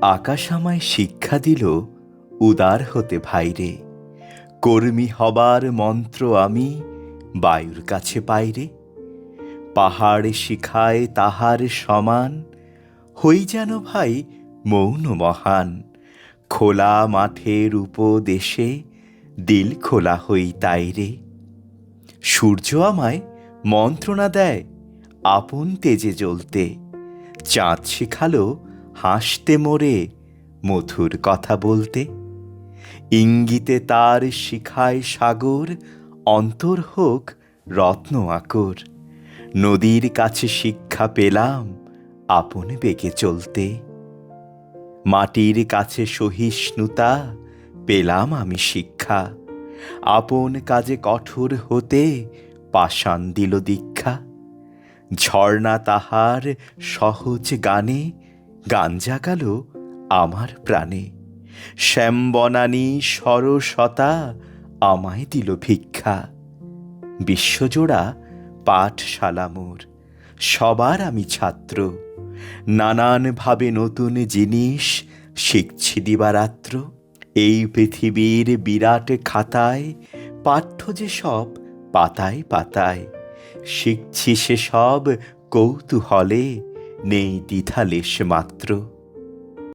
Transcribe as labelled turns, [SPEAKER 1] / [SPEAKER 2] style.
[SPEAKER 1] আকাশ আমায় শিক্ষা দিল উদার হতে ভাইরে। কর্মী হবার মন্ত্র আমি বায়ুর কাছে পাইরে। পাহাড় শিখায় তাহার সমান, হই যেন ভাই মৌন মহান। খোলা মাঠের উপদেশে দিল খোলা হই তাইরে। সূর্য আমায় মন্ত্রণা দেয় আপন তেজে জ্বলতে। চাঁদ শিখালো হাসতে মোরে মধুর কথা বলতে। ইঙ্গিতে তার শিখায় সাগর অন্তর হোক রত্ন আকর। নদীর কাছে শিক্ষা পেলাম আপন বেগে চলতে। মাটির কাছে সহিষ্ণুতা পেলাম আমি শিক্ষা। আপন কাজে কঠোর হতে পাষাণ দিল দীক্ষা। ঝর্ণা তাহার সহজ গানে গান জাগালো আমার প্রাণে। শ্যামবনানী সরসতা আমায় দিল ভিক্ষা। বিশ্বজোড়া পাঠশালা মোর, সবার আমি ছাত্র। নানানভাবে নতুন জিনিস শিখছি দিবারাত্র। এই পৃথিবীর বিরাট খাতায় পাঠ্য যে সব পাতায় পাতায়, শিখছি সে সব কৌতূহলে, নেই দ্বিধা লেশ মাত্র।